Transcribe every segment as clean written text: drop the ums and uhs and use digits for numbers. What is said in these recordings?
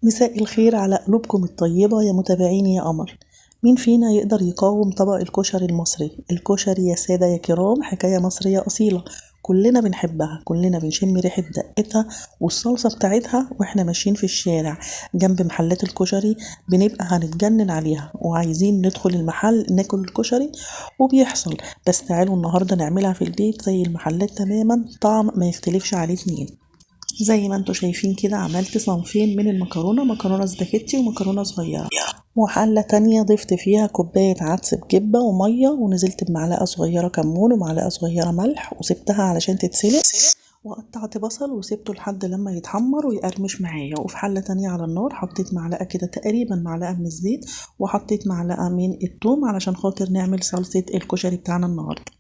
مساء الخير على قلوبكم الطيبة يا متابعيني يا قمر. مين فينا يقدر يقاوم طبق الكشري المصري؟ الكشري يا سادة يا كرام حكاية مصرية أصيلة، كلنا بنحبها، كلنا بنشم ريحة دقتها والصلصة بتاعتها واحنا ماشيين في الشارع جنب محلات الكشري، بنبقى هنتجنن عليها وعايزين ندخل المحل ناكل الكشري وبيحصل. بس تعالوا النهاردة نعملها في البيت زي المحلات تماما، طعم ما يختلفش عليه اتنين. زي ما انتوا شايفين كده عملت صنفين من المكرونة، مكرونة سباكيتي ومكرونة صغيرة، وحلة تانية ضفت فيها كوباية عدس بجبة ومية، ونزلت بمعلقة صغيرة كمون ومعلقة صغيرة ملح وسبتها علشان تتسلق، وقطعت بصل وسبته لحد لما يتحمر ويقرمش معايا. وفي حلة تانية على النار حطيت معلقة كده تقريبا معلقة من الزيت، وحطيت معلقة من الثوم علشان خاطر نعمل صلصة الكشري بتاعنا النهاردة.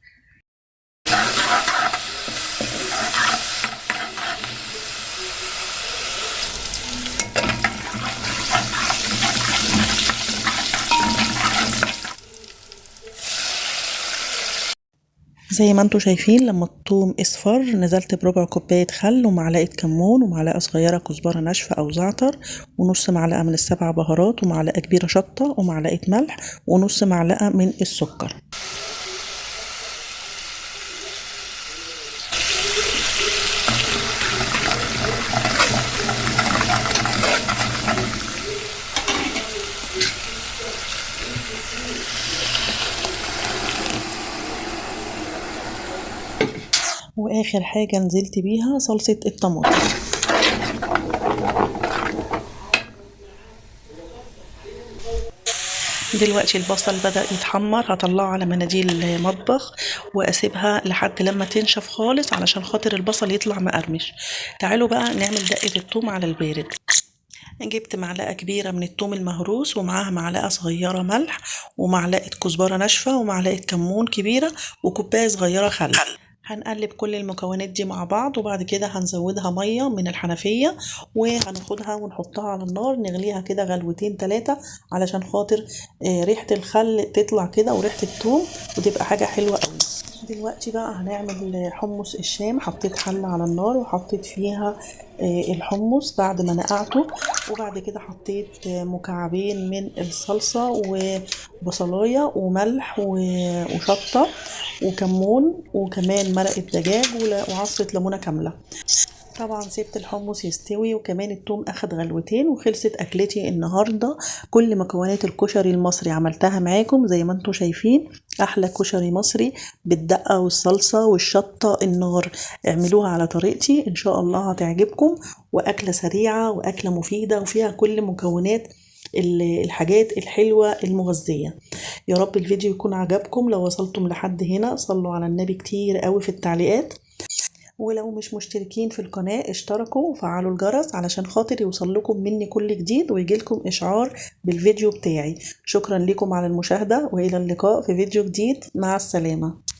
زي ما انتوا شايفين لما الثوم اصفر نزلت بربع كوباية خل ومعلقة كمون ومعلقة صغيرة كزبرة ناشفة او زعتر ونص معلقة من السبع بهارات ومعلقة كبيرة شطة ومعلقة ملح ونص معلقة من السكر. واخر حاجة نزلت بيها صلصة الطماطم. دلوقتي البصل بدأ يتحمر، هطلعه على مناديل مطبخ واسيبها لحد لما تنشف خالص علشان خاطر البصل يطلع مقرمش. تعالوا بقى نعمل دقة الثوم على البارد. جبت معلقة كبيرة من الثوم المهروس ومعاها معلقة صغيرة ملح ومعلقة كزبرة ناشفة ومعلقة كمون كبيرة وكوباية صغيرة خل. هنقلب كل المكونات دي مع بعض وبعد كده هنزودها مية من الحنفية وهناخدها ونحطها على النار نغليها كده غلوتين 3 علشان خاطر ريحة الخل تطلع كده وريحة الثوم وتبقى حاجة حلوة قوي. دلوقتي بقى هنعمل حمص الشام. حطيت حلة على النار وحطيت فيها الحمص بعد ما نقعته، وبعد كده حطيت مكعبين من الصلصة وبصلاية وملح وشطة وكمون وكمان مرقة دجاج وعصرة ليمونة كاملة. طبعا سبت الحمص يستوي وكمان الثوم اخد غلوتين وخلصت اكلتي النهارده. كل مكونات الكشري المصري عملتها معاكم زي ما انتم شايفين، احلى كشري مصري بالدقه والصلصه والشطه النار. اعملوها على طريقتي ان شاء الله هتعجبكم، واكله سريعه واكله مفيده وفيها كل مكونات الحاجات الحلوة المغذية. يا رب الفيديو يكون عجبكم. لو وصلتم لحد هنا صلوا على النبي كتير قوي في التعليقات، ولو مش مشتركين في القناة اشتركوا وفعلوا الجرس علشان خاطر يوصل لكم مني كل جديد ويجيلكم إشعار بالفيديو بتاعي. شكرا لكم على المشاهدة وإلى اللقاء في فيديو جديد، مع السلامة.